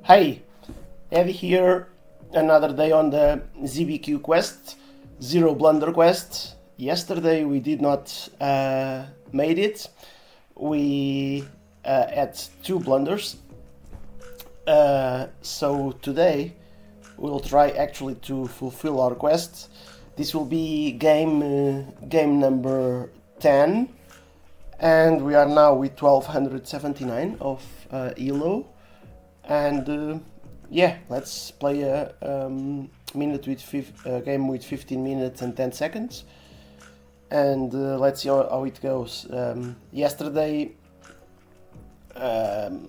Hey, Eddie here. Another day on the ZBQ quest, Zero Blunder Quest. Yesterday we did not made it. We had two blunders. So today we'll try actually to fulfill our quest. This will be game number 10, and we are now with 1279 of ELO. And yeah, let's play a game with 15 minutes and 10 seconds, and let's see how it goes. Yesterday, the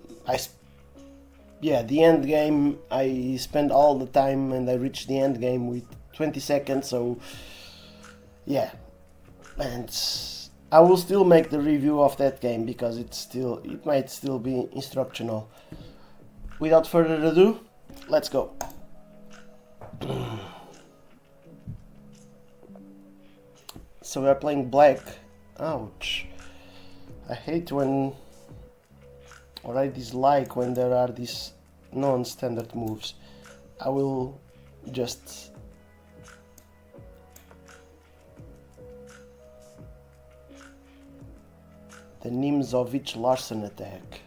end game, I spent all the time and I reached the end game with 20 seconds. So yeah, and I will still make the review of that game because it might still be instructional. Without further ado, let's go. So we are playing black. Ouch. I hate when, or I dislike when there are these non-standard moves. I will just the names of each Larsen attack.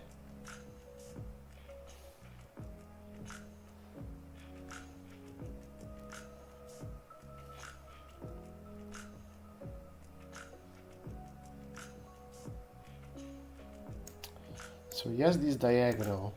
So he has this diagonal.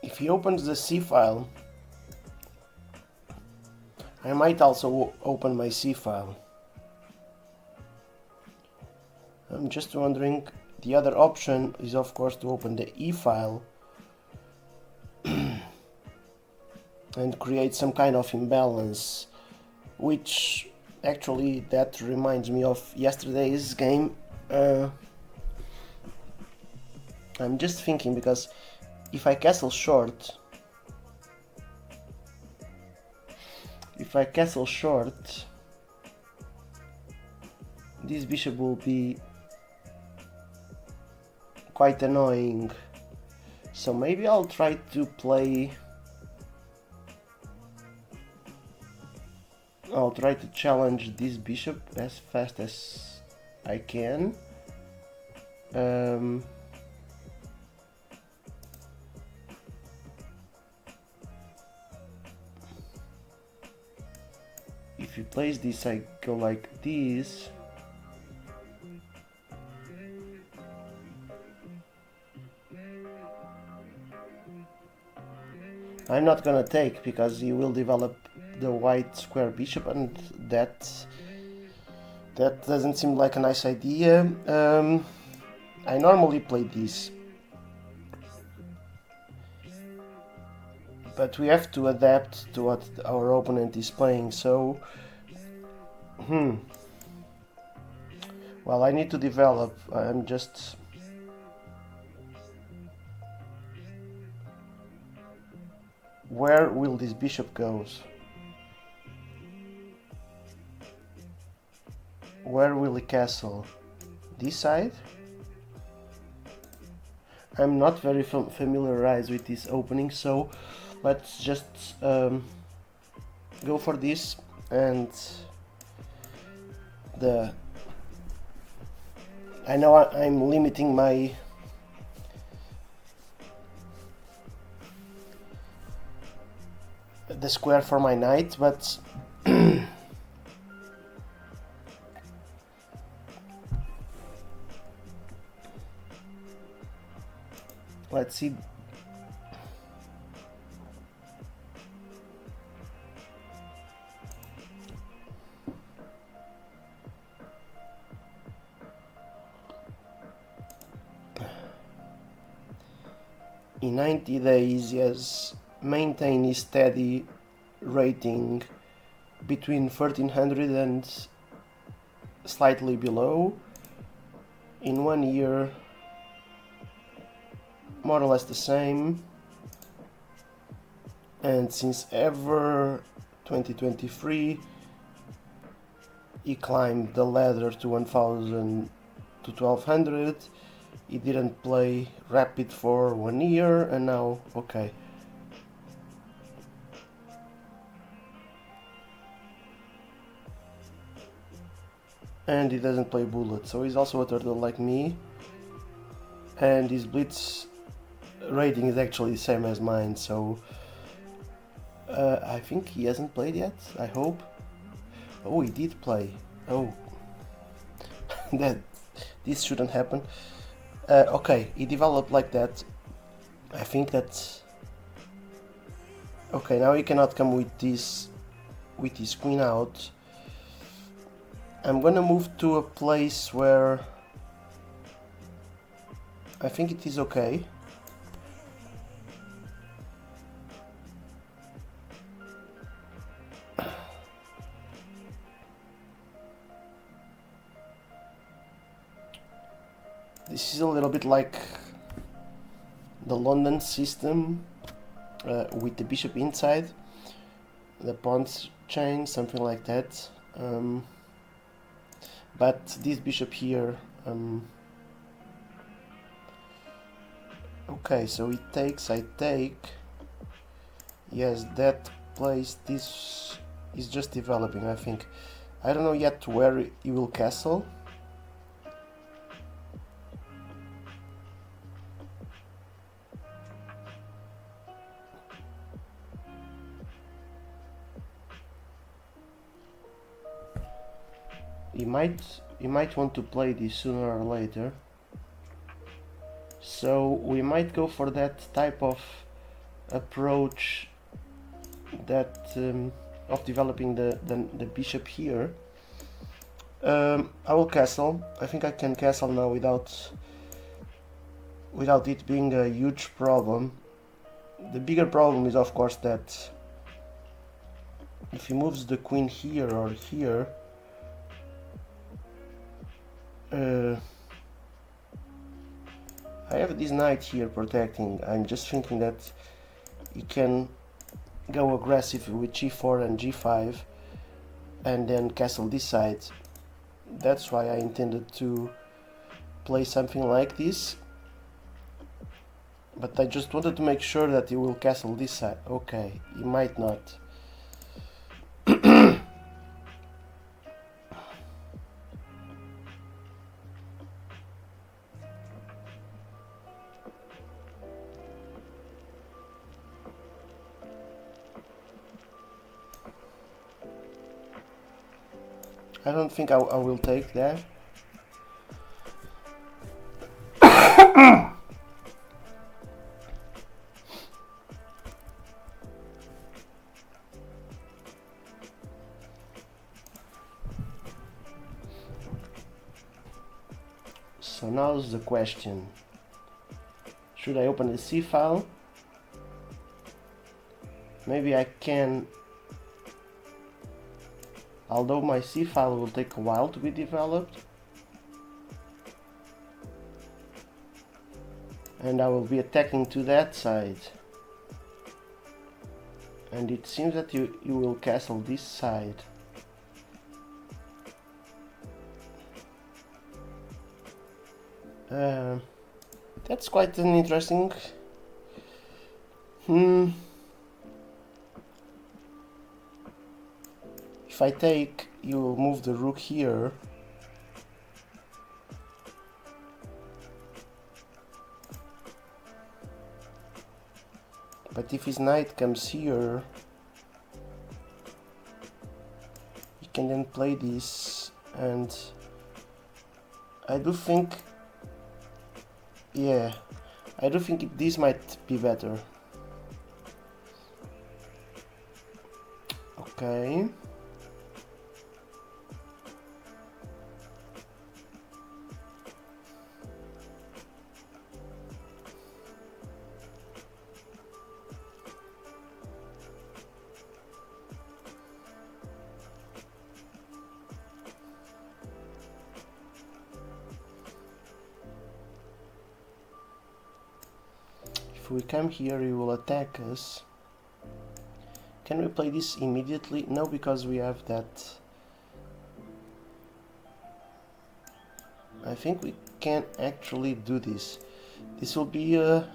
If he opens the C file, I might also open my C file. I'm just wondering, the other option is of course to open the E file and create some kind of imbalance, which actually that reminds me of yesterday's game. I'm just thinking, because if I castle short, this bishop will be quite annoying. So maybe I'll try to challenge this bishop as fast as I can. If you place this, I go like this. I'm not gonna take because he will develop the white square bishop, and that doesn't seem like a nice idea. I normally play this, but we have to adapt to what our opponent is playing. So well, I need to develop. I'm just where will this bishop goes? Where will he castle? This side? I'm not very familiarized with this opening, so let's just go for this. And I know I'm limiting the square for my knight, but let's see. In 90 days, he has maintained his steady rating between 1300 and slightly below. In 1 year, more or less the same. And since ever 2023, he climbed the ladder to 1000 to 1200. He didn't play rapid for 1 year, and now, okay. And he doesn't play bullet, so he's also a turtle like me. And his blitz rating is actually the same as mine, so I think he hasn't played yet, I hope. Oh, he did play. Oh, this shouldn't happen. Okay, he developed like that. I think that's okay. Now he cannot come with his queen out. I'm gonna move to a place where I think it is okay. This is a little bit like the London system with the bishop inside, the pawns chain, something like that. But this bishop here, okay, so it takes, I take, yes, that place, this is just developing, I think. I don't know yet where he will castle. He might want to play this sooner or later. So we might go for that type of approach that of developing the bishop here. I will castle. I think I can castle now without it being a huge problem. The bigger problem is of course that if he moves the queen here or here, I have this knight here protecting. I'm just thinking that he can go aggressive with g4 and g5 and then castle this side. That's why I intended to play something like this, but I just wanted to make sure that he will castle this side. Okay, he might not. I don't think I will take that. So now's the question. Should I open the C file? Maybe I can, although my C file will take a while to be developed. And I will be attacking to that side. And it seems that you will castle this side. That's quite an interesting... If I take, you move the rook here. But if his knight comes here, he can then play this, and I do think, yeah, I do think this might be better. Okay. If we come here, he will attack us. Can we play this immediately? No, because we have that. I think we can actually do this. This will be a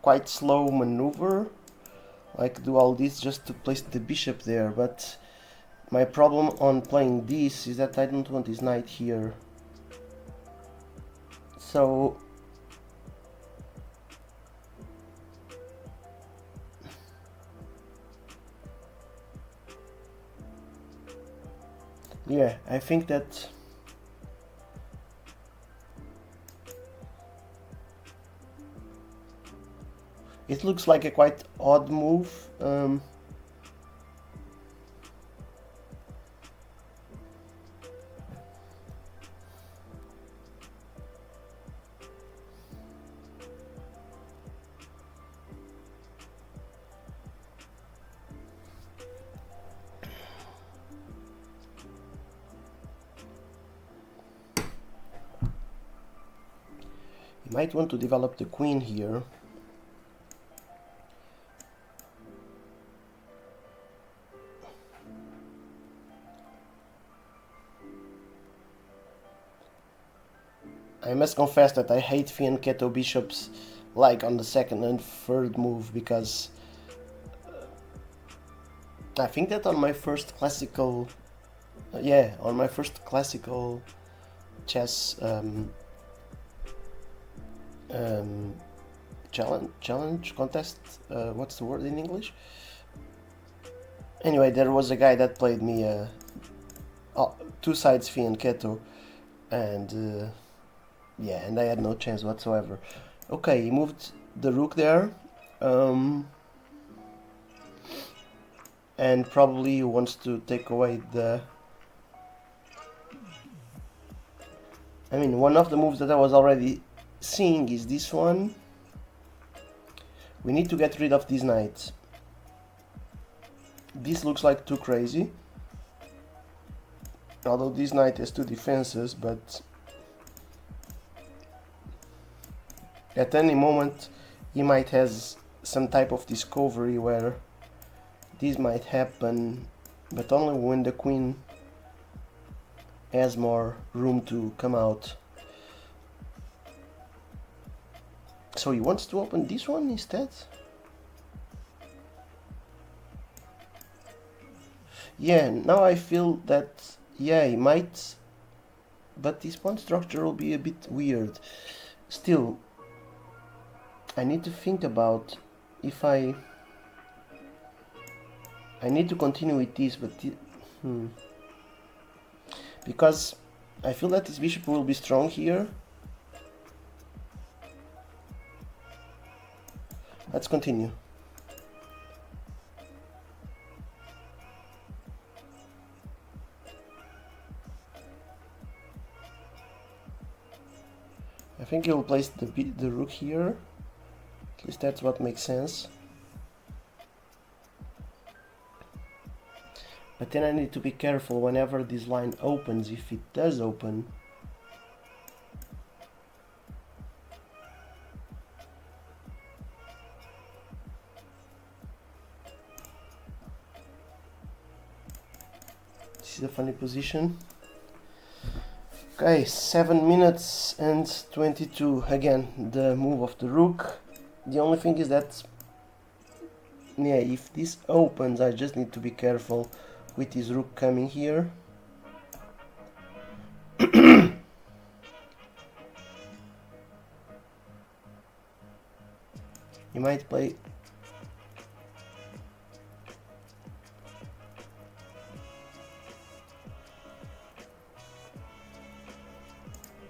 quite slow maneuver, like do all this just to place the bishop there, but my problem on playing this is that I don't want his knight here. So yeah, I think that it looks like a quite odd move. You might want to develop the queen here. I must confess that I hate fianchetto bishops like on the second and third move, because I think that on my first classical on my first classical chess challenge contest, what's the word in English? Anyway, there was a guy that played me two sides fianchetto, and yeah, and I had no chance whatsoever. Okay, he moved the rook there, and probably wants to take away the... I mean, one of the moves that I was already seeing is this one. We need to get rid of these knights. This looks like too crazy. Although this knight has two defenses, but at any moment he might has some type of discovery where this might happen, but only when the queen has more room to come out. So he wants to open this one instead? Yeah, now I feel that, yeah, he might, but this pawn structure will be a bit weird. Still, I need to think about if I need to continue with this, but because I feel that this bishop will be strong here. Let's continue. I think he will place the rook here. At least that's what makes sense. But then I need to be careful whenever this line opens, if it does open. This is a funny position. Okay, 7 minutes and 22. Again, the move of the rook. The only thing is that, yeah, if this opens, I just need to be careful with this rook coming here. He might play.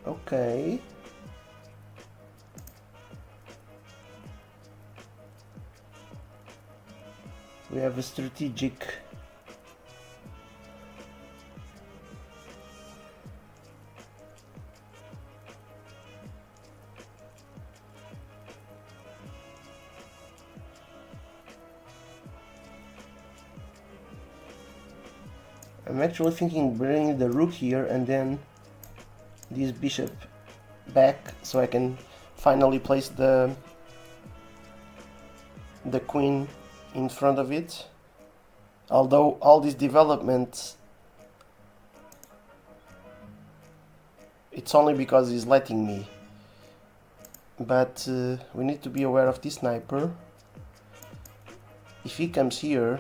Okay. We have a strategic. I'm actually thinking bringing the rook here and then this bishop back so I can finally place the queen in front of it. Although all this development, it's only because he's letting me. But we need to be aware of this sniper. If he comes here,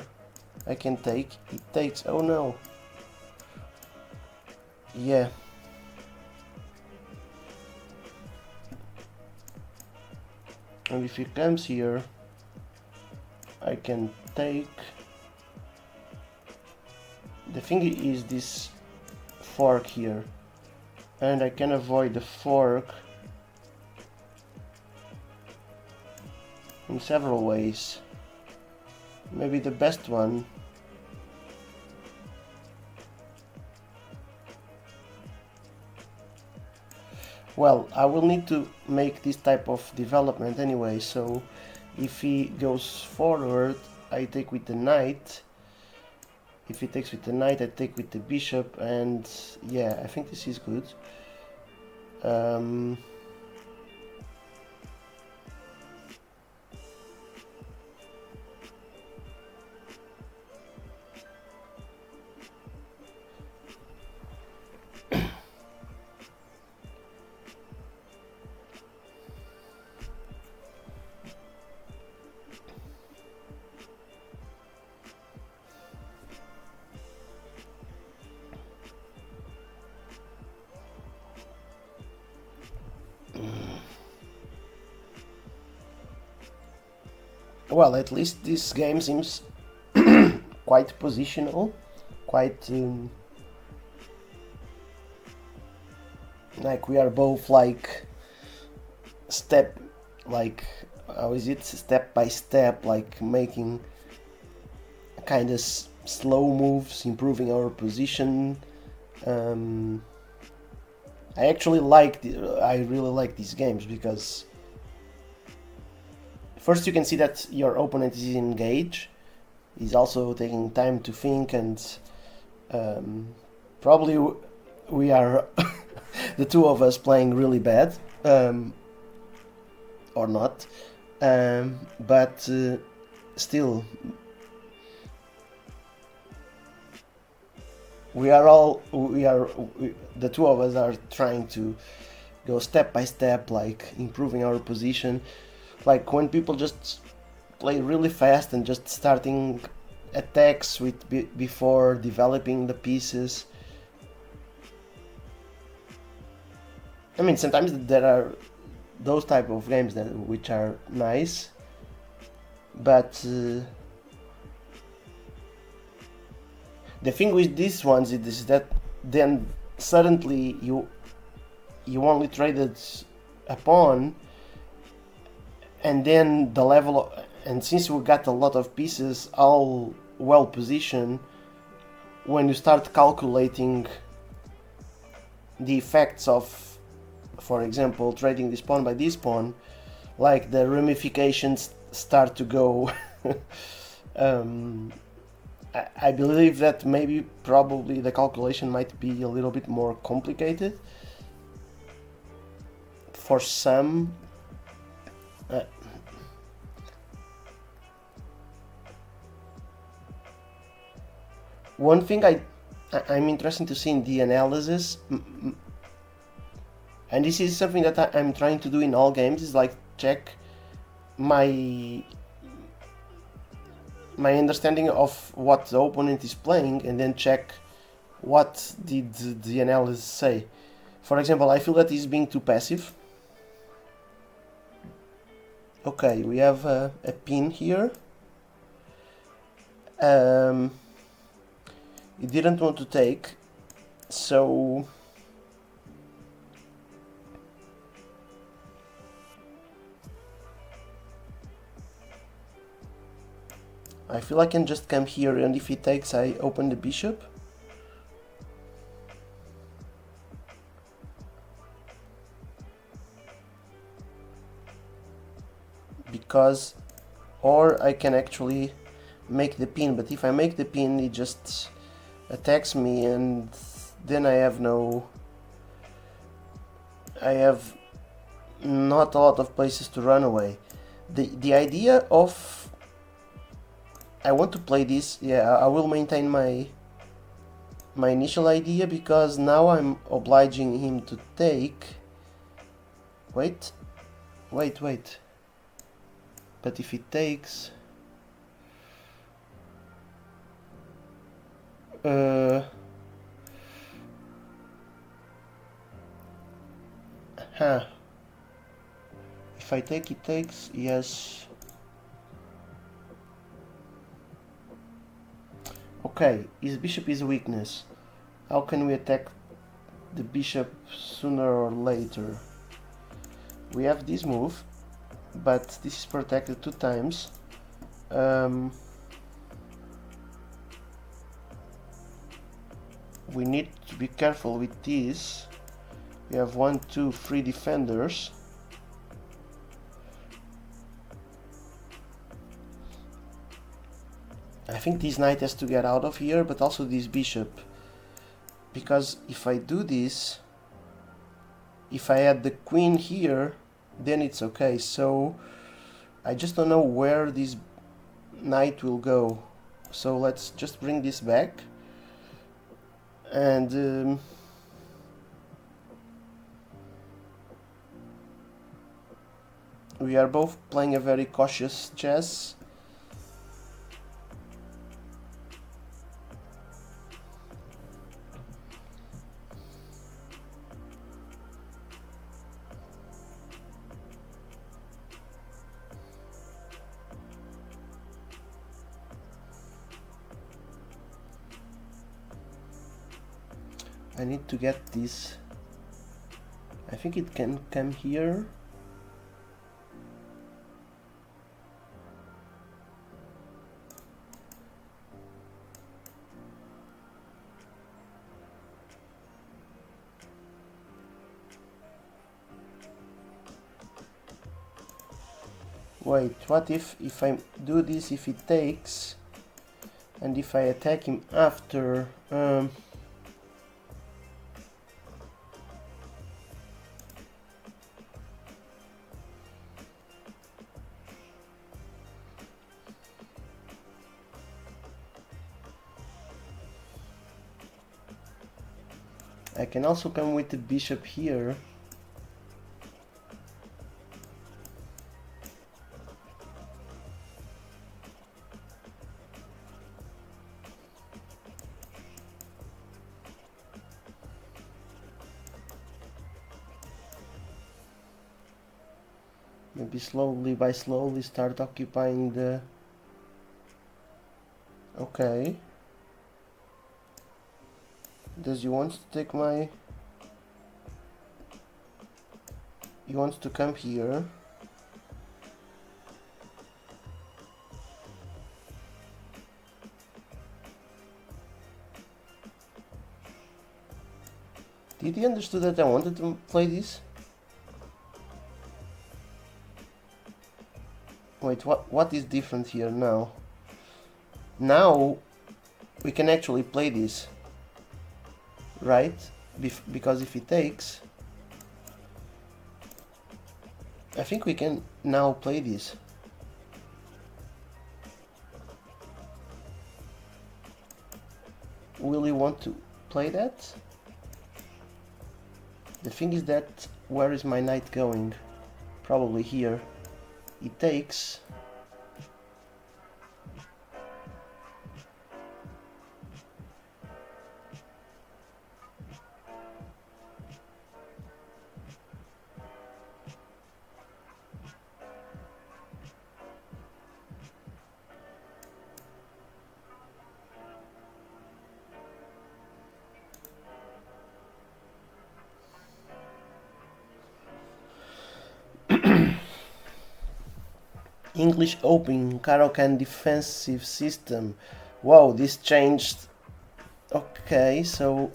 I can take. It takes. Oh no. Yeah. And if he comes here, I can take. The thing is this fork here, and I can avoid the fork in several ways. Maybe the best one well, I will need to make this type of development anyway, so if he goes forward, I take with the knight. If he takes with the knight, I take with the bishop, and yeah, I think this is good. Well, at least this game seems quite positional, quite like we are both like how is it, step by step, like making kind of slow moves, improving our position. I really like these games because first you can see that your opponent is engaged. He's also taking time to think, and probably we are the two of us playing really bad, or not, but still the two of us are trying to go step by step, like improving our position. Like when people just play really fast and just starting attacks before developing the pieces. I mean, sometimes there are those type of games which are nice, but the thing with these ones is that then suddenly you only traded a pawn, and then the level and since we got a lot of pieces all well positioned, when you start calculating the effects of, for example, trading this pawn by this pawn, like the ramifications start to go. I believe that probably the calculation might be a little bit more complicated for some. One thing I'm interested to see in the analysis, And this is something that I'm trying to do in all games, is like check my understanding of what the opponent is playing and then check what did the analysis say. For example, I feel that he's being too passive. Okay, we have a pin here. He didn't want to take, so I feel I can just come here, and if he takes, I open the bishop. Because, or I can actually make the pin, but if I make the pin, he just attacks me, and then I have not a lot of places to run away. The idea of I want to play this, yeah, I will maintain my initial idea, because now I'm obliging him to take. Wait. But if he takes, if I take, he takes, yes. Okay, his bishop is a weakness. How can we attack the bishop sooner or later? We have this move, but this is protected 2 times. We need to be careful with this. We have 1, 2, 3 defenders. I think this knight has to get out of here, but also this bishop. Because if I do this, if I add the queen here, then it's okay. So I just don't know where this knight will go. So let's just bring this back. And we are both playing a very cautious chess. I need to get this. I think it can come here. Wait, what if I do this, if he takes, and if I attack him after? I can also come with the bishop here. Maybe slowly by slowly start occupying the... Okay. Does he want to take my... He wants to come here. Did he understand that I wanted to play this? Wait, what is different here now? Now we can actually play this, right? Because if he takes, I think we can now play this. Will he want to play that? The thing is that where is my knight going? Probably here. It takes. English Open Karaoke defensive system. Wow, this changed. Okay, so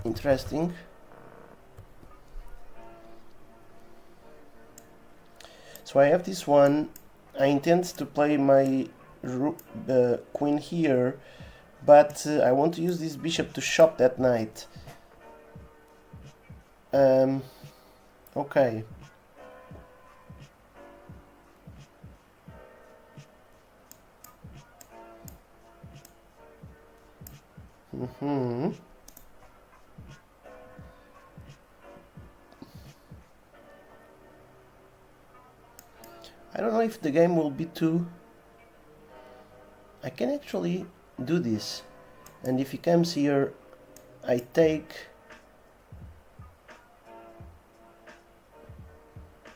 interesting. So I have this one. I intend to play my queen here, but I want to use this bishop to shop that knight. Okay. I don't know if the game will be too... I can actually do this. And if he comes here, I take...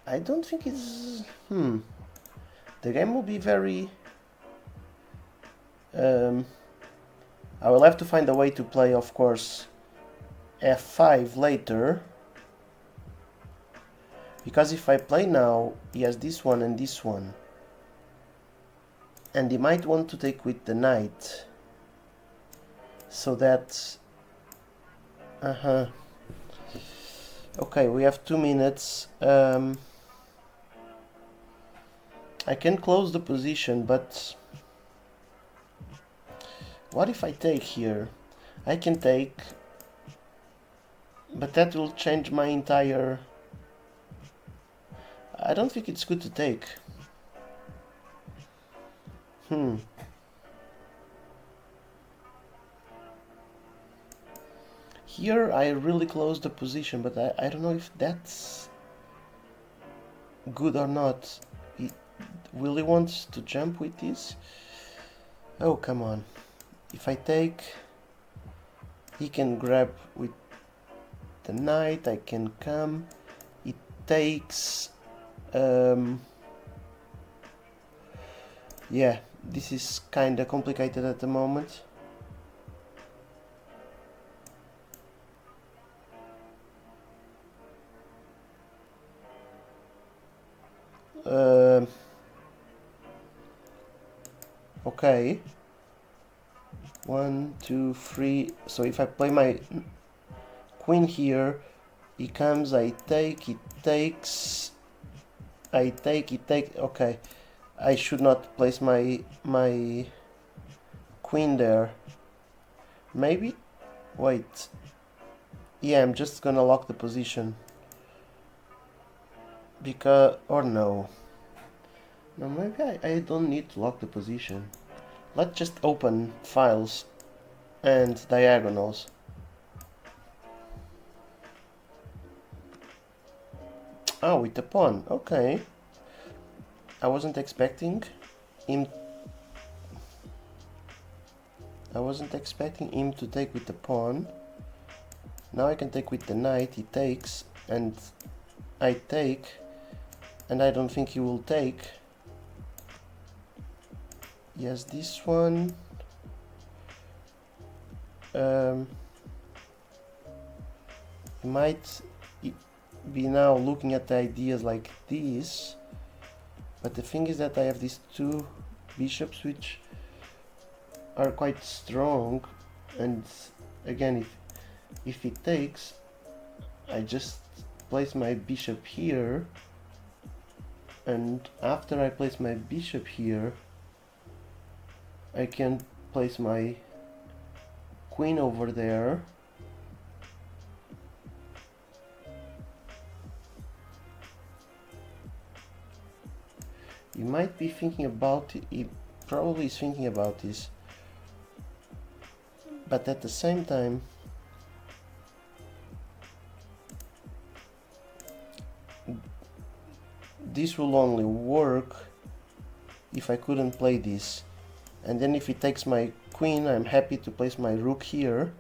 I don't think it's... The game will be very... I will have to find a way to play, of course, f5 later. Because if I play now, he has this one and this one. And he might want to take with the knight. So that... Okay, we have 2 minutes. I can close the position, but... What if I take here? I can take... But that will change my entire... I don't think it's good to take. Here I really close the position, but I don't know if that's good or not. Will he want to jump with this? Oh, come on. If I take, he can grab with the knight, I can come. It takes... yeah, this is kinda complicated at the moment. Okay. 1, 2, 3. So if I play my queen here, he comes, I take, it takes, I take, it take. Okay, I should not place my queen there. Maybe? Wait. Yeah, I'm just gonna lock the position. Because... or no. No, maybe I don't need to lock the position. Let's just open files and diagonals. Oh, with the pawn. Okay. I wasn't expecting him... to take with the pawn. Now I can take with the knight. He takes and I take, and I don't think he will take. Yes, this one. He might be now looking at the ideas like this, but the thing is that I have these 2 bishops which are quite strong, and again, if he takes, I just place my bishop here, and after I place my bishop here, I can place my queen over there. He might be thinking about it. He probably is thinking about this. But at the same time, this will only work if I couldn't play this. And then if he takes my queen, I'm happy to place my rook here.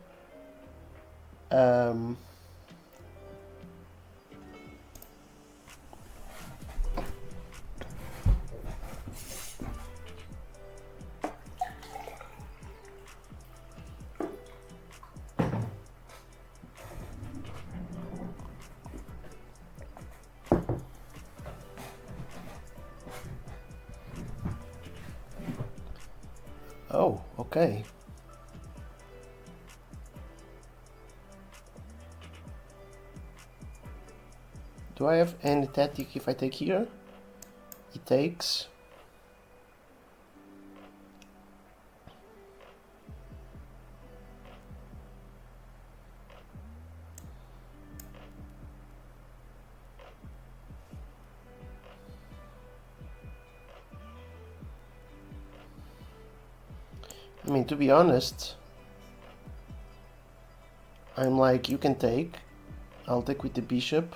Oh, okay. Do I have any tactic if I take here? He takes. I mean, to be honest, I'm like, you can take. I'll take with the bishop.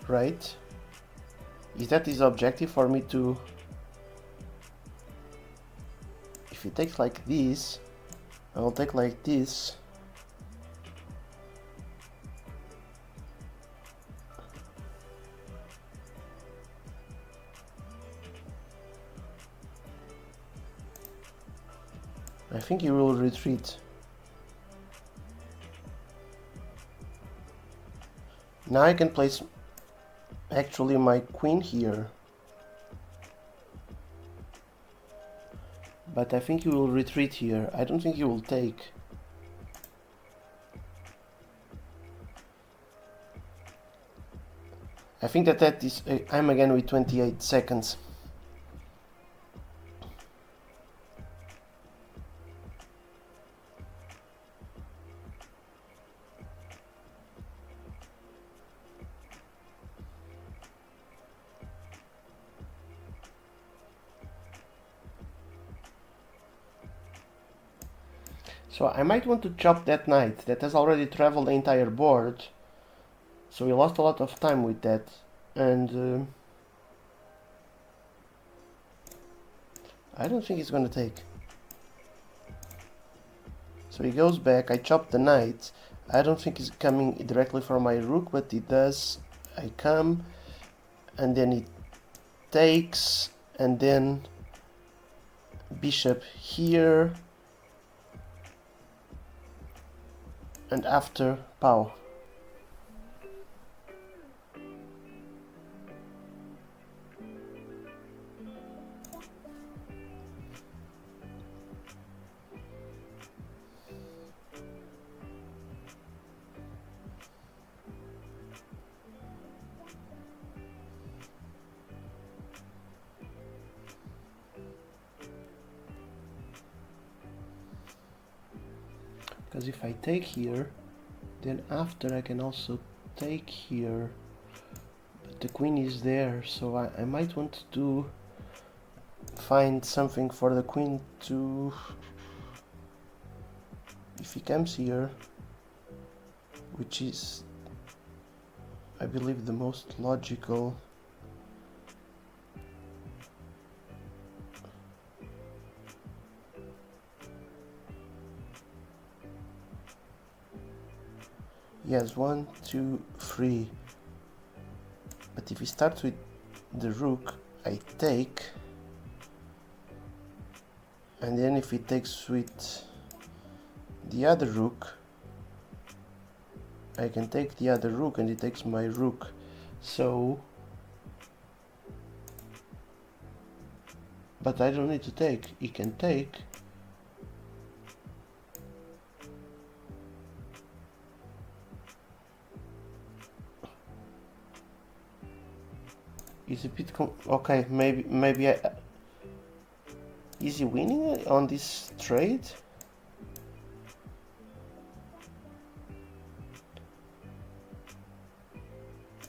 Right? Is that his objective for me to... If he takes like this, I'll take like this. I think he will retreat. Now I can place actually my queen here. But I think he will retreat here. I don't think he will take. I think that is... I'm again with 28 seconds. So I might want to chop that knight that has already traveled the entire board. So we lost a lot of time with that. And I don't think he's gonna take. So he goes back, I chop the knight. I don't think he's coming directly for my rook, but he does. I come, and then he takes, and then bishop here. And after, pow. Because if I take here, then after I can also take here. But the queen is there, so I might want to find something for the queen to... If he comes here, which is, I believe, the most logical. Yes, 1, 2, 3. But if he starts with the rook, I take. And then if he takes with the other rook, I can take the other rook and he takes my rook. So... But I don't need to take. He can take. It's a bit okay, maybe I... Is he winning on this trade?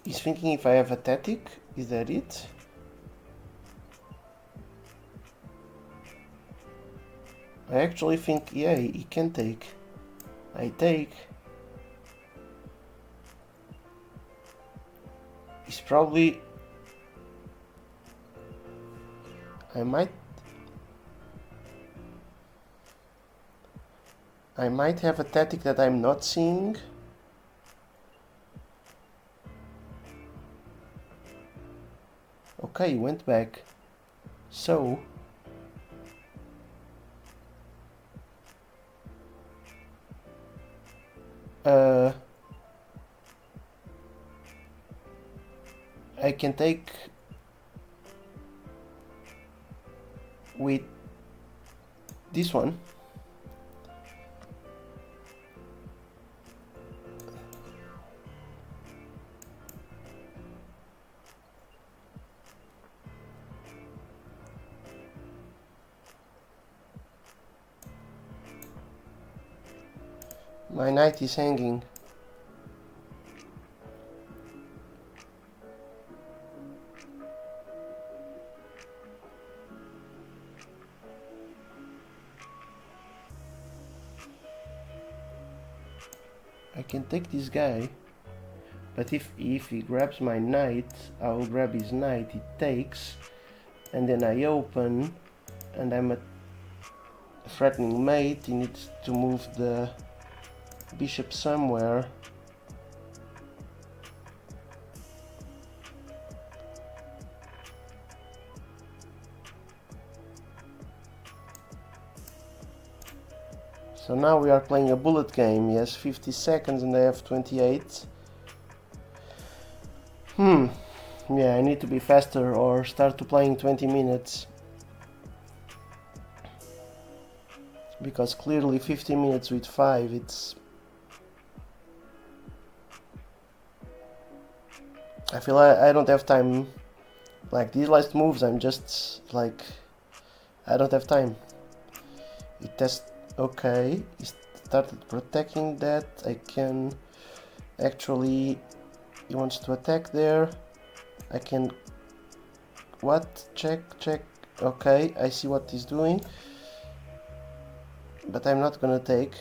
He's thinking if I have a tactic, is that it? I actually think, yeah, he can take. I take. He's probably... I might have a tactic that I'm not seeing. Okay, he went back. So... I can take with this one. My knight is hanging. I can take this guy, but if he grabs my knight, I will grab his knight, he takes, and then I open, and I'm a threatening mate. He needs to move the bishop somewhere. So now we are playing a bullet game. He has 50 seconds and I have 28. Yeah, I need to be faster or start to play in 20 minutes. Because clearly 15 minutes with 5, it's... I feel I don't have time. Like these last moves, I'm just like... I don't have time. It tests... Okay, he started protecting that. I can... Actually... He wants to attack there. I can... What? Check, check. Okay, I see what he's doing. But I'm not gonna take.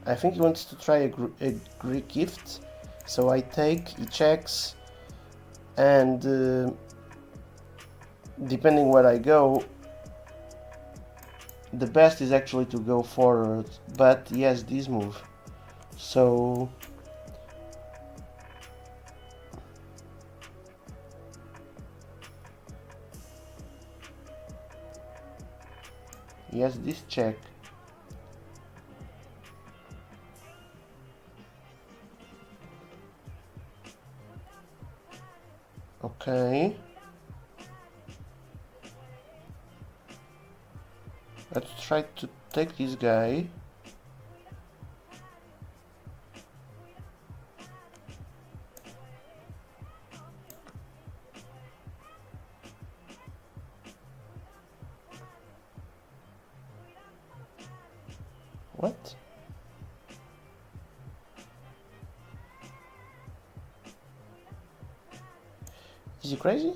I think he wants to try a Greek gift. So I take, he checks, and depending where I go, the best is actually to go forward, but he has this move. So he has this check. Okay. Let's try to take this guy. What? Is he crazy?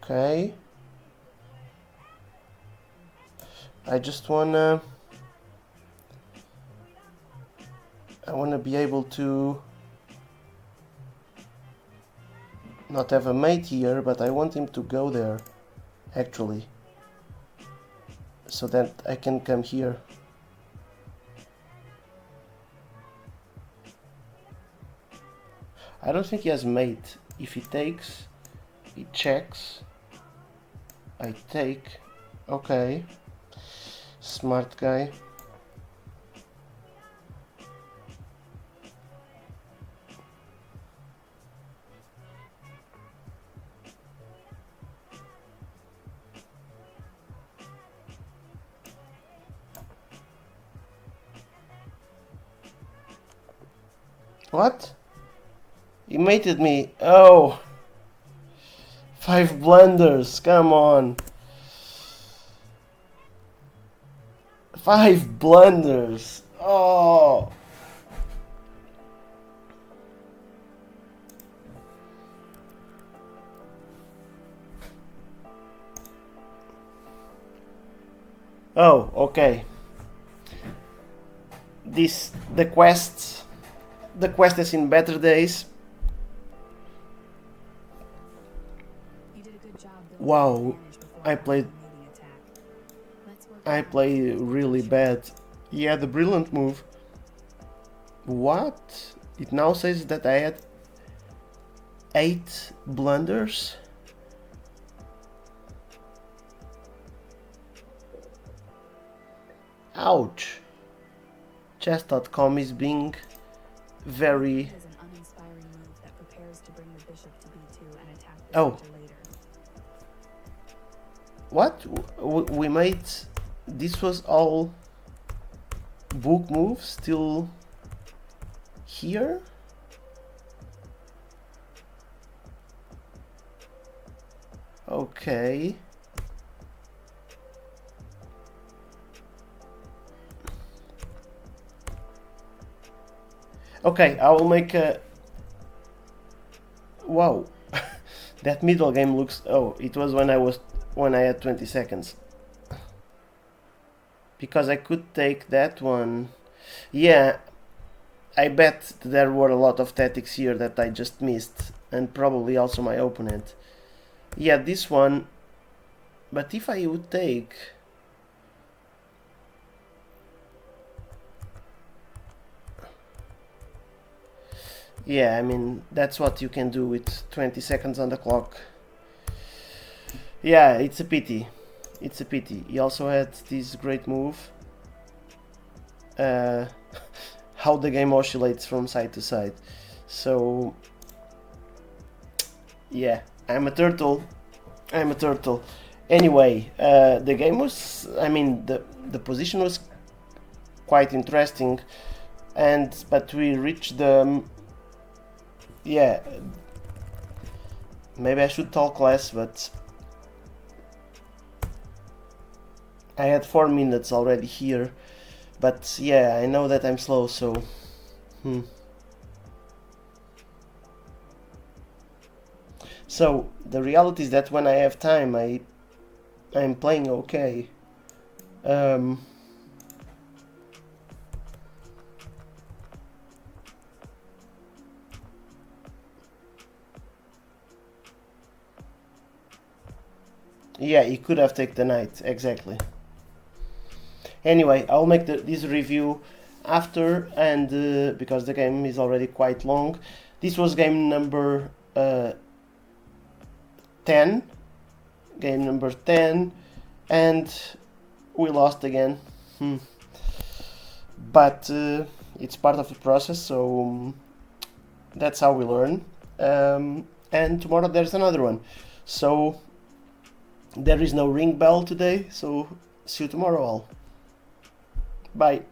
Okay. I just wanna be able to not have a mate here, but I want him to go there, actually, so that I can come here. I don't think he has mate. If he takes, he checks. I take. Okay. Smart guy. What? He mated me. Oh! 5 blunders, come on. 5 blunders. Oh! Oh, okay. The quest has seen better days. You did a good job. Wow, I played really bad. Yeah, the brilliant move. What? It now says that I had 8 blunders. Ouch. Chess.com is being very... Oh. What? We made... This was all book moves still here? Okay. Okay, I will make a... Wow. That middle game looks... Oh, it was when I had 20 seconds. Because I could take that one. Yeah, I bet there were a lot of tactics here that I just missed. And probably also my opponent. Yeah, this one... But if I would take... Yeah, I mean, that's what you can do with 20 seconds on the clock. Yeah, it's a pity. It's a pity. He also had this great move. How the game oscillates from side to side. So... Yeah, I'm a turtle. I'm a turtle. Anyway, the game was... I mean, the position was quite interesting. But we reached the... Yeah, maybe I should talk less, but I had 4 minutes already here. But yeah, I know that I'm slow, so... So, the reality is that when I have time, I'm playing okay. Yeah, he could have taken the knight, exactly. Anyway, I'll make this review after, and because the game is already quite long. This was game number 10. Game number 10, and we lost again. But it's part of the process, so that's how we learn. And tomorrow there's another one. So... There is no ring bell today, so see you tomorrow all. Bye.